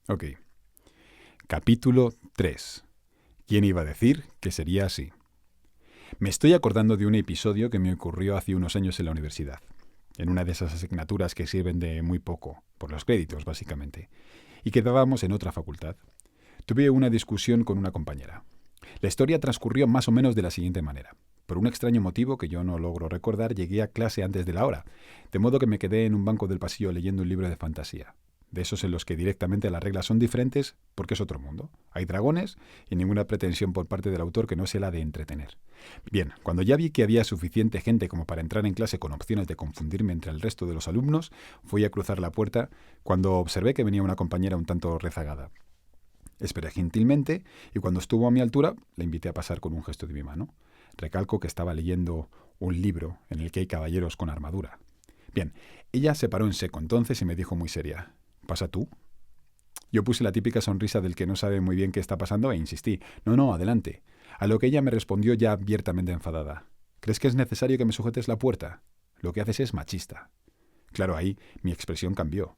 Ok. Capítulo 3. ¿Quién iba a decir que sería así? Me estoy acordando de un episodio que me ocurrió hace unos años en la universidad, en una de esas asignaturas que sirven de muy poco, por los créditos básicamente, y que dábamos en otra facultad. Tuve una discusión con una compañera. La historia transcurrió más o menos de la siguiente manera. Por un extraño motivo que yo no logro recordar, llegué a clase antes de la hora, de modo que me quedé en un banco del pasillo leyendo un libro de fantasía. De esos en los que directamente las reglas son diferentes porque es otro mundo. Hay dragones y ninguna pretensión por parte del autor que no sea la de entretener. Bien, cuando ya vi que había suficiente gente como para entrar en clase con opciones de confundirme entre el resto de los alumnos, fui a cruzar la puerta cuando observé que venía una compañera un tanto rezagada. Esperé gentilmente y cuando estuvo a mi altura le invité a pasar con un gesto de mi mano. Recalco que estaba leyendo un libro en el que hay caballeros con armadura. Bien, ella se paró en seco entonces y me dijo muy seria: ¿Pasa tú? Yo puse la típica sonrisa del que no sabe muy bien qué está pasando e insistí: No, no, adelante. A lo que ella me respondió ya abiertamente enfadada: ¿Crees que es necesario que me sujetes la puerta? Lo que haces es machista. Claro, ahí mi expresión cambió.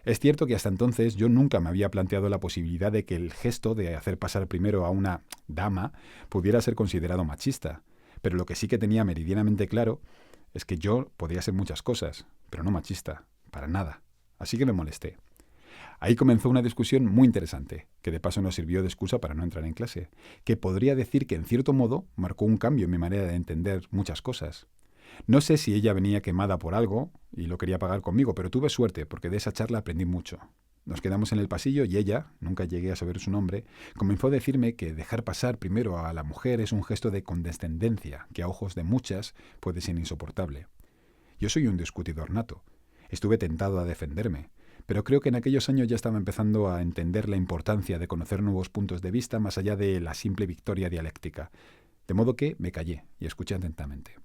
Es cierto que hasta entonces yo nunca me había planteado la posibilidad de que el gesto de hacer pasar primero a una dama pudiera ser considerado machista, pero lo que sí que tenía meridianamente claro es que yo podía ser muchas cosas, pero no machista, para nada. Así que me molesté. Ahí comenzó una discusión muy interesante, que de paso nos sirvió de excusa para no entrar en clase, que podría decir que en cierto modo marcó un cambio en mi manera de entender muchas cosas. No sé si ella venía quemada por algo y lo quería pagar conmigo, pero tuve suerte porque de esa charla aprendí mucho. Nos quedamos en el pasillo y ella, nunca llegué a saber su nombre, comenzó a decirme que dejar pasar primero a la mujer es un gesto de condescendencia que a ojos de muchas puede ser insoportable. Yo soy un discutidor nato. Estuve tentado a defenderme, pero creo que en aquellos años ya estaba empezando a entender la importancia de conocer nuevos puntos de vista más allá de la simple victoria dialéctica. De modo que me callé y escuché atentamente.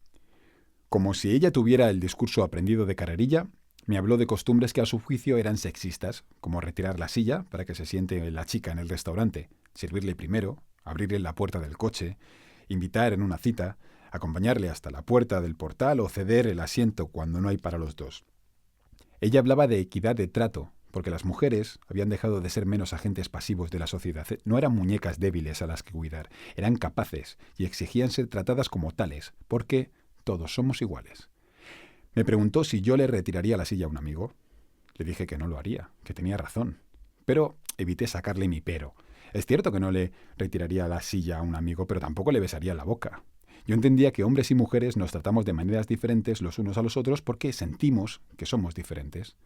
Como si ella tuviera el discurso aprendido de carrerilla, me habló de costumbres que a su juicio eran sexistas, como retirar la silla para que se siente la chica en el restaurante, servirle primero, abrirle la puerta del coche, invitar en una cita, acompañarle hasta la puerta del portal o ceder el asiento cuando no hay para los dos. Ella hablaba de equidad de trato, porque las mujeres habían dejado de ser menos agentes pasivos de la sociedad. No eran muñecas débiles a las que cuidar, eran capaces y exigían ser tratadas como tales, porque todos somos iguales. Me preguntó si yo le retiraría la silla a un amigo. Le dije que no lo haría, que tenía razón. Pero evité sacarle mi pero. Es cierto que no le retiraría la silla a un amigo, pero tampoco le besaría la boca. Yo entendía que hombres y mujeres nos tratamos de maneras diferentes los unos a los otros porque sentimos que somos diferentes.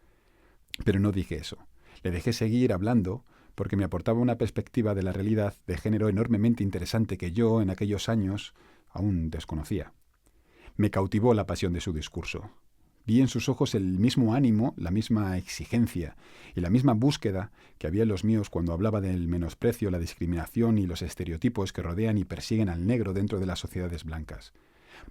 Pero no dije eso. Le dejé seguir hablando porque me aportaba una perspectiva de la realidad de género enormemente interesante que yo, en aquellos años, aún desconocía. Me cautivó la pasión de su discurso. Vi en sus ojos el mismo ánimo, la misma exigencia y la misma búsqueda que había en los míos cuando hablaba del menosprecio, la discriminación y los estereotipos que rodean y persiguen al negro dentro de las sociedades blancas.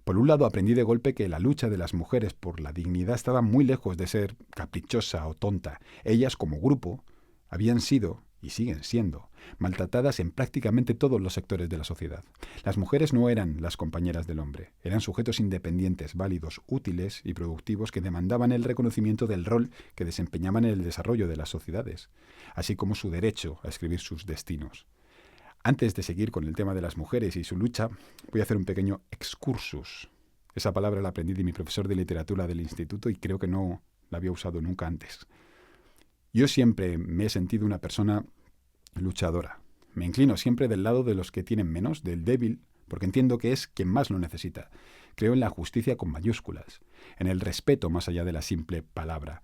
Por un lado, aprendí de golpe que la lucha de las mujeres por la dignidad estaba muy lejos de ser caprichosa o tonta. Ellas, como grupo, habían sido, y siguen siendo, maltratadas en prácticamente todos los sectores de la sociedad. Las mujeres no eran las compañeras del hombre, eran sujetos independientes, válidos, útiles y productivos que demandaban el reconocimiento del rol que desempeñaban en el desarrollo de las sociedades, así como su derecho a escribir sus destinos. Antes de seguir con el tema de las mujeres y su lucha, voy a hacer un pequeño excursus. Esa palabra la aprendí de mi profesor de literatura del instituto y creo que no la había usado nunca antes. Yo siempre me he sentido una persona luchadora. Me inclino siempre del lado de los que tienen menos, del débil, porque entiendo que es quien más lo necesita. Creo en la justicia con mayúsculas, en el respeto más allá de la simple palabra.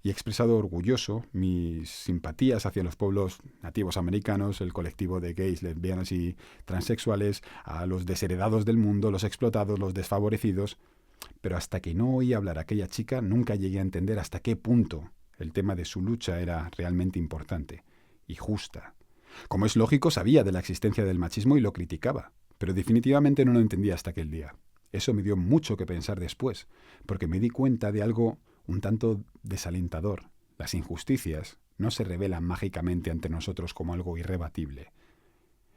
Y he expresado orgulloso mis simpatías hacia los pueblos nativos americanos, el colectivo de gays, lesbianas y transexuales, a los desheredados del mundo, los explotados, los desfavorecidos. Pero hasta que no oí hablar a aquella chica, nunca llegué a entender hasta qué punto el tema de su lucha era realmente importante y justa. Como es lógico, sabía de la existencia del machismo y lo criticaba, pero definitivamente no lo entendía hasta aquel día. Eso me dio mucho que pensar después, porque me di cuenta de algo un tanto desalentador. Las injusticias no se revelan mágicamente ante nosotros como algo irrebatible.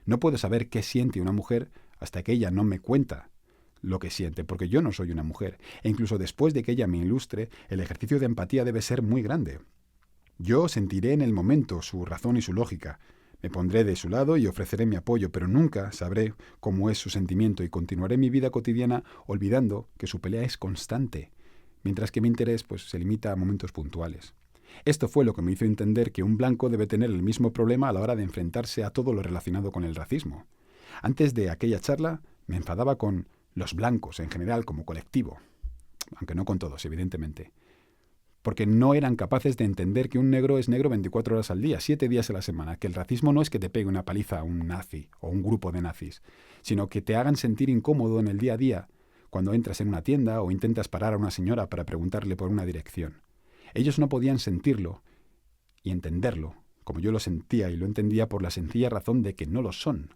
No puedo saber qué siente una mujer hasta que ella no me cuenta lo que siente, porque yo no soy una mujer, e incluso después de que ella me ilustre, el ejercicio de empatía debe ser muy grande. Yo sentiré en el momento su razón y su lógica. Me pondré de su lado y ofreceré mi apoyo, pero nunca sabré cómo es su sentimiento y continuaré mi vida cotidiana olvidando que su pelea es constante, mientras que mi interés se limita a momentos puntuales. Esto fue lo que me hizo entender que un blanco debe tener el mismo problema a la hora de enfrentarse a todo lo relacionado con el racismo. Antes de aquella charla me enfadaba con los blancos en general como colectivo, aunque no con todos, evidentemente, porque no eran capaces de entender que un negro es negro 24 horas al día, 7 días a la semana, que el racismo no es que te pegue una paliza a un nazi o un grupo de nazis, sino que te hagan sentir incómodo en el día a día cuando entras en una tienda o intentas parar a una señora para preguntarle por una dirección. Ellos no podían sentirlo y entenderlo, como yo lo sentía y lo entendía por la sencilla razón de que no lo son.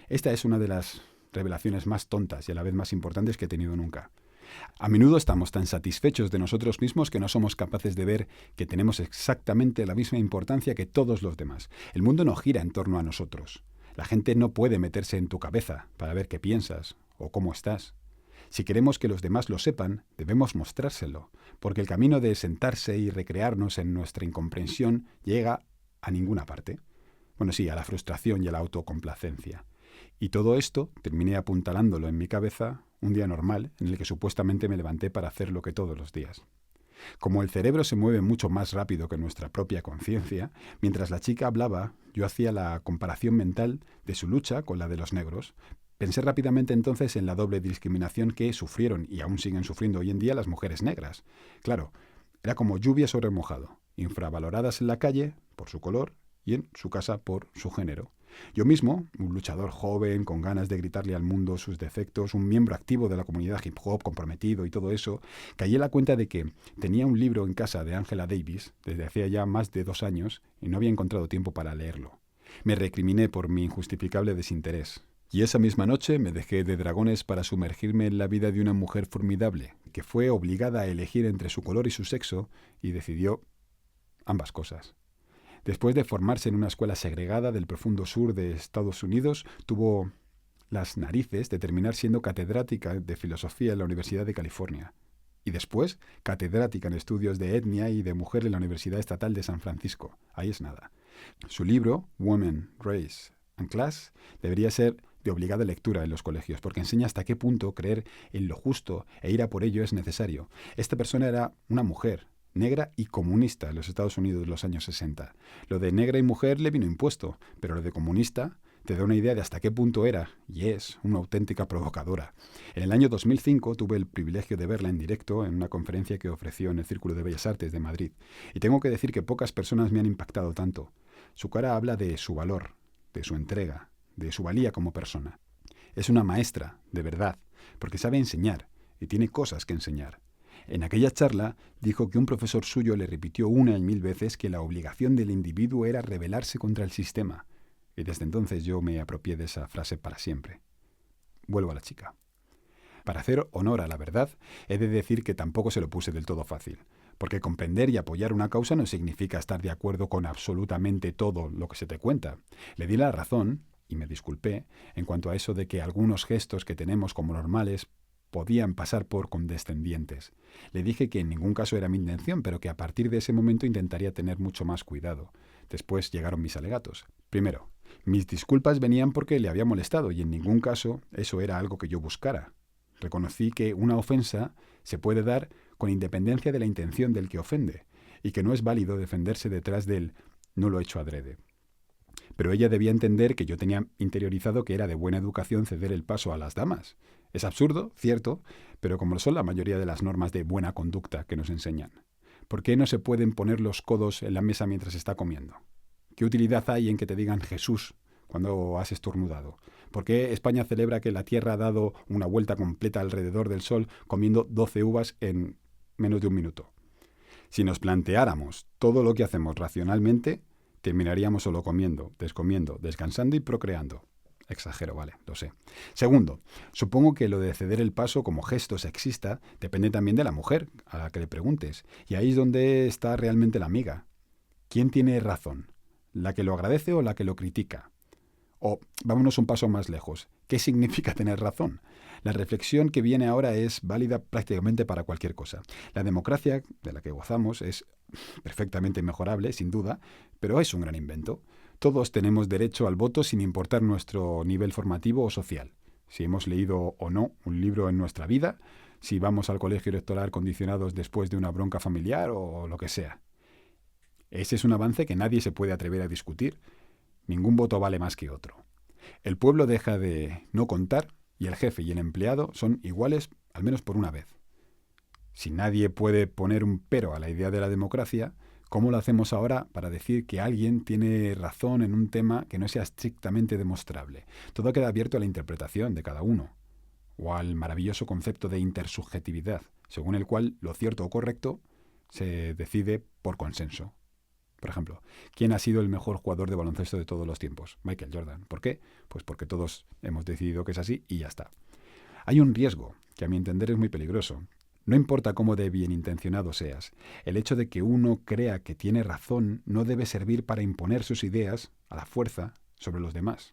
Esta es una de las revelaciones más tontas y a la vez más importantes que he tenido nunca. A menudo estamos tan satisfechos de nosotros mismos que no somos capaces de ver que tenemos exactamente la misma importancia que todos los demás. El mundo no gira en torno a nosotros. La gente no puede meterse en tu cabeza para ver qué piensas o cómo estás. Si queremos que los demás lo sepan, debemos mostrárselo, porque el camino de sentarse y recrearnos en nuestra incomprensión llega a ninguna parte. Bueno, sí, a la frustración y a la autocomplacencia. Y todo esto terminé apuntalándolo en mi cabeza un día normal en el que supuestamente me levanté para hacer lo que todos los días. Como el cerebro se mueve mucho más rápido que nuestra propia conciencia, mientras la chica hablaba, yo hacía la comparación mental de su lucha con la de los negros. Pensé rápidamente entonces en la doble discriminación que sufrieron y aún siguen sufriendo hoy en día las mujeres negras. Claro, era como lluvia sobre mojado, infravaloradas en la calle por su color y en su casa por su género. Yo mismo, un luchador joven, con ganas de gritarle al mundo sus defectos, un miembro activo de la comunidad hip hop, comprometido y todo eso, caí en la cuenta de que tenía un libro en casa de Angela Davis desde hacía ya más de 2 años y no había encontrado tiempo para leerlo. Me recriminé por mi injustificable desinterés. Y esa misma noche me dejé de dragones para sumergirme en la vida de una mujer formidable, que fue obligada a elegir entre su color y su sexo y decidió ambas cosas. Después de formarse en una escuela segregada del profundo sur de Estados Unidos, tuvo las narices de terminar siendo catedrática de filosofía en la Universidad de California. Y después, catedrática en estudios de etnia y de mujer en la Universidad Estatal de San Francisco. Ahí es nada. Su libro, Women, Race and Class, debería ser de obligada lectura en los colegios, porque enseña hasta qué punto creer en lo justo e ir a por ello es necesario. Esta persona era una mujer negra y comunista en los Estados Unidos de los años 60. Lo de negra y mujer le vino impuesto, pero lo de comunista te da una idea de hasta qué punto era, y es, una auténtica provocadora. En el año 2005 tuve el privilegio de verla en directo en una conferencia que ofreció en el Círculo de Bellas Artes de Madrid. Y tengo que decir que pocas personas me han impactado tanto. Su cara habla de su valor, de su entrega, de su valía como persona. Es una maestra, de verdad, porque sabe enseñar y tiene cosas que enseñar. En aquella charla dijo que un profesor suyo le repitió 1 y 1000 veces que la obligación del individuo era rebelarse contra el sistema. Y desde entonces yo me apropié de esa frase para siempre. Vuelvo a la chica. Para hacer honor a la verdad, he de decir que tampoco se lo puse del todo fácil, porque comprender y apoyar una causa no significa estar de acuerdo con absolutamente todo lo que se te cuenta. Le di la razón, y me disculpé, en cuanto a eso de que algunos gestos que tenemos como normales podían pasar por condescendientes. Le dije que en ningún caso era mi intención, pero que a partir de ese momento intentaría tener mucho más cuidado. Después llegaron mis alegatos. Primero, mis disculpas venían porque le había molestado y en ningún caso eso era algo que yo buscara. Reconocí que una ofensa se puede dar con independencia de la intención del que ofende y que no es válido defenderse detrás del no lo he hecho adrede. Pero ella debía entender que yo tenía interiorizado que era de buena educación ceder el paso a las damas. Es absurdo, cierto, pero como lo son la mayoría de las normas de buena conducta que nos enseñan. ¿Por qué no se pueden poner los codos en la mesa mientras se está comiendo? ¿Qué utilidad hay en que te digan Jesús cuando has estornudado? ¿Por qué España celebra que la Tierra ha dado una vuelta completa alrededor del Sol comiendo 12 uvas en menos de 1 minuto? Si nos planteáramos todo lo que hacemos racionalmente, terminaríamos solo comiendo, descomiendo, descansando y procreando. Exagero, vale, lo sé. Segundo, supongo que lo de ceder el paso como gesto sexista depende también de la mujer a la que le preguntes. Y ahí es donde está realmente la amiga. ¿Quién tiene razón? ¿La que lo agradece o la que lo critica? O vámonos un paso más lejos. ¿Qué significa tener razón? La reflexión que viene ahora es válida prácticamente para cualquier cosa. La democracia, de la que gozamos, es perfectamente mejorable, sin duda, pero es un gran invento. Todos tenemos derecho al voto sin importar nuestro nivel formativo o social. Si hemos leído o no un libro en nuestra vida, si vamos al colegio electoral condicionados después de una bronca familiar o lo que sea. Ese es un avance que nadie se puede atrever a discutir. Ningún voto vale más que otro. El pueblo deja de no contar y el jefe y el empleado son iguales al menos por una vez. Si nadie puede poner un pero a la idea de la democracia, ¿cómo lo hacemos ahora para decir que alguien tiene razón en un tema que no sea estrictamente demostrable? Todo queda abierto a la interpretación de cada uno, o al maravilloso concepto de intersubjetividad, según el cual lo cierto o correcto se decide por consenso. Por ejemplo, ¿quién ha sido el mejor jugador de baloncesto de todos los tiempos? Michael Jordan. ¿Por qué? Pues porque todos hemos decidido que es así y ya está. Hay un riesgo, que a mi entender es muy peligroso. No importa cómo de bien intencionado seas, el hecho de que uno crea que tiene razón no debe servir para imponer sus ideas a la fuerza sobre los demás.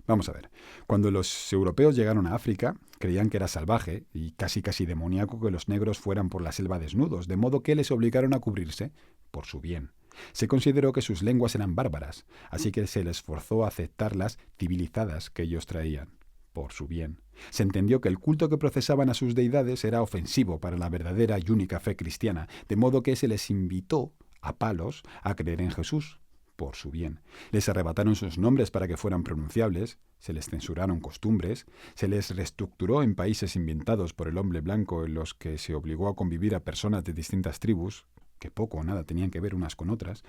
Vamos a ver, cuando los europeos llegaron a África, creían que era salvaje y casi demoníaco que los negros fueran por la selva desnudos, de modo que les obligaron a cubrirse por su bien. Se consideró que sus lenguas eran bárbaras, así que se les forzó a aceptar las civilizadas que ellos traían, por su bien. Se entendió que el culto que procesaban a sus deidades era ofensivo para la verdadera y única fe cristiana, de modo que se les invitó a palos a creer en Jesús, por su bien. Les arrebataron sus nombres para que fueran pronunciables, se les censuraron costumbres, se les reestructuró en países inventados por el hombre blanco en los que se obligó a convivir a personas de distintas tribus, que poco o nada tenían que ver unas con otras,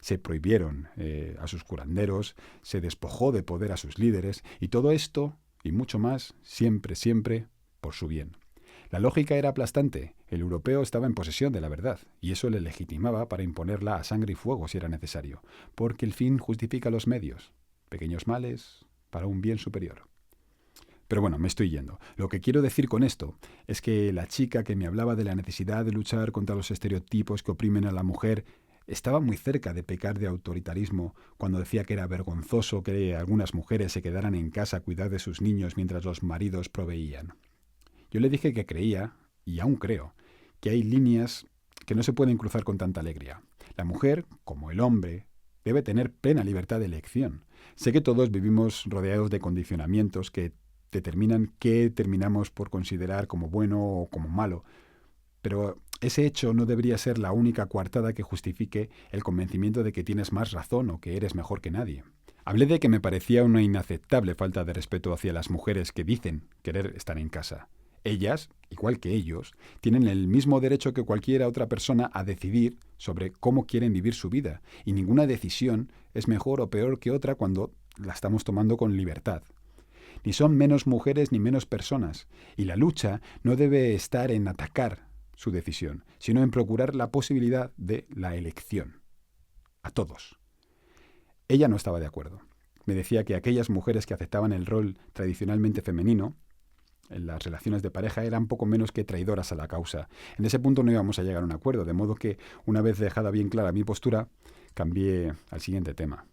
se prohibieron a sus curanderos, se despojó de poder a sus líderes, y todo esto, y mucho más, siempre, por su bien. La lógica era aplastante. El europeo estaba en posesión de la verdad, y eso le legitimaba para imponerla a sangre y fuego si era necesario, porque el fin justifica los medios. Pequeños males para un bien superior. Pero bueno, me estoy yendo. Lo que quiero decir con esto es que la chica que me hablaba de la necesidad de luchar contra los estereotipos que oprimen a la mujer estaba muy cerca de pecar de autoritarismo cuando decía que era vergonzoso que algunas mujeres se quedaran en casa a cuidar de sus niños mientras los maridos proveían. Yo le dije que creía, y aún creo, que hay líneas que no se pueden cruzar con tanta alegría. La mujer, como el hombre, debe tener plena libertad de elección. Sé que todos vivimos rodeados de condicionamientos que determinan qué terminamos por considerar como bueno o como malo, pero ese hecho no debería ser la única coartada que justifique el convencimiento de que tienes más razón o que eres mejor que nadie. Hablé de que me parecía una inaceptable falta de respeto hacia las mujeres que dicen querer estar en casa. Ellas, igual que ellos, tienen el mismo derecho que cualquier otra persona a decidir sobre cómo quieren vivir su vida, y ninguna decisión es mejor o peor que otra cuando la estamos tomando con libertad. Ni son menos mujeres ni menos personas, y la lucha no debe estar en atacar su decisión, sino en procurar la posibilidad de la elección. A todos. Ella no estaba de acuerdo. Me decía que aquellas mujeres que aceptaban el rol tradicionalmente femenino en las relaciones de pareja eran poco menos que traidoras a la causa. En ese punto no íbamos a llegar a un acuerdo, de modo que, una vez dejada bien clara mi postura, cambié al siguiente tema.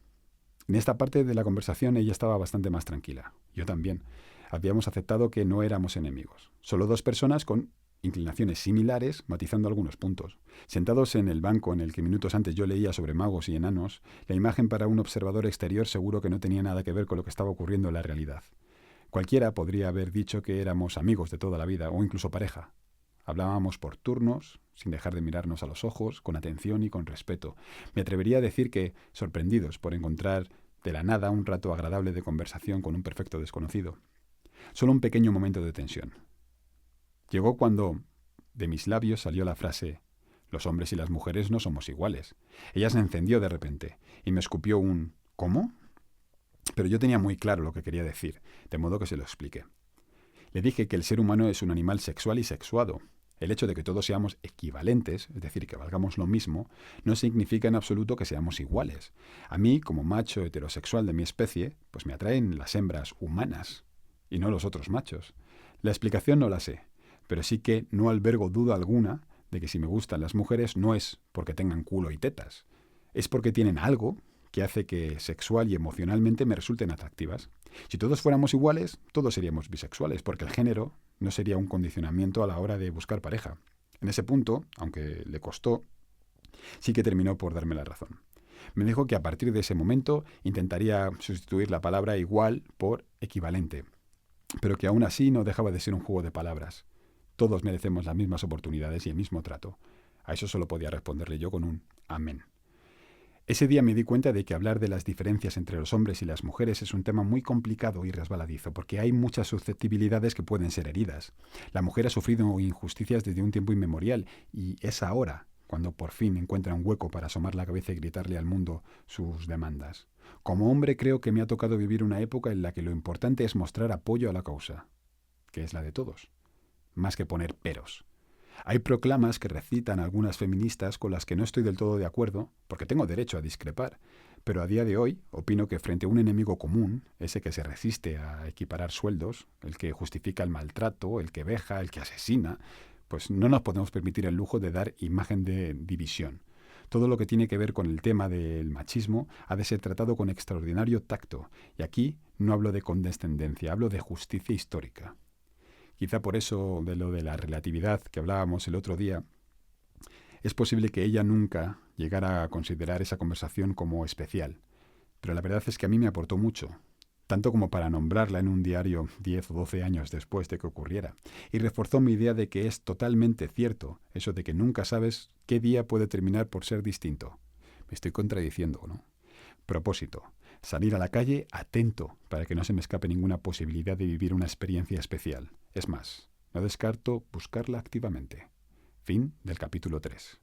En esta parte de la conversación ella estaba bastante más tranquila. Yo también. Habíamos aceptado que no éramos enemigos. Solo dos personas con inclinaciones similares, matizando algunos puntos. Sentados en el banco en el que minutos antes yo leía sobre magos y enanos, la imagen para un observador exterior seguro que no tenía nada que ver con lo que estaba ocurriendo en la realidad. Cualquiera podría haber dicho que éramos amigos de toda la vida o incluso pareja. Hablábamos por turnos, sin dejar de mirarnos a los ojos, con atención y con respeto. Me atrevería a decir que sorprendidos por encontrar de la nada un rato agradable de conversación con un perfecto desconocido. Solo un pequeño momento de tensión. Llegó cuando de mis labios salió la frase: «Los hombres y las mujeres no somos iguales». Ella se encendió de repente y me escupió un «¿Cómo?». Pero yo tenía muy claro lo que quería decir, de modo que se lo expliqué. Le dije que el ser humano es un animal sexual y sexuado. El hecho de que todos seamos equivalentes, es decir, que valgamos lo mismo, no significa en absoluto que seamos iguales. A mí, como macho heterosexual de mi especie, pues me atraen las hembras humanas y no los otros machos. La explicación no la sé, pero sí que no albergo duda alguna de que si me gustan las mujeres no es porque tengan culo y tetas, es porque tienen algo que hace que sexual y emocionalmente me resulten atractivas. Si todos fuéramos iguales, todos seríamos bisexuales, porque el género no sería un condicionamiento a la hora de buscar pareja. En ese punto, aunque le costó, sí que terminó por darme la razón. Me dijo que a partir de ese momento intentaría sustituir la palabra igual por equivalente, pero que aún así no dejaba de ser un juego de palabras. Todos merecemos las mismas oportunidades y el mismo trato. A eso solo podía responderle yo con un amén. Ese día me di cuenta de que hablar de las diferencias entre los hombres y las mujeres es un tema muy complicado y resbaladizo, porque hay muchas susceptibilidades que pueden ser heridas. La mujer ha sufrido injusticias desde un tiempo inmemorial y es ahora cuando por fin encuentra un hueco para asomar la cabeza y gritarle al mundo sus demandas. Como hombre creo que me ha tocado vivir una época en la que lo importante es mostrar apoyo a la causa, que es la de todos, más que poner peros. Hay proclamas que recitan algunas feministas con las que no estoy del todo de acuerdo, porque tengo derecho a discrepar, pero a día de hoy opino que frente a un enemigo común, ese que se resiste a equiparar sueldos, el que justifica el maltrato, el que veja, el que asesina, pues no nos podemos permitir el lujo de dar imagen de división. Todo lo que tiene que ver con el tema del machismo ha de ser tratado con extraordinario tacto, y aquí no hablo de condescendencia, hablo de justicia histórica. Quizá por eso de lo de la relatividad que hablábamos el otro día, es posible que ella nunca llegara a considerar esa conversación como especial, pero la verdad es que a mí me aportó mucho, tanto como para nombrarla en un diario 10 o 12 años después de que ocurriera, y reforzó mi idea de que es totalmente cierto eso de que nunca sabes qué día puede terminar por ser distinto. Me estoy contradiciendo, ¿no? Propósito: salir a la calle atento para que no se me escape ninguna posibilidad de vivir una experiencia especial. Es más, no descarto buscarla activamente. Fin del capítulo 3.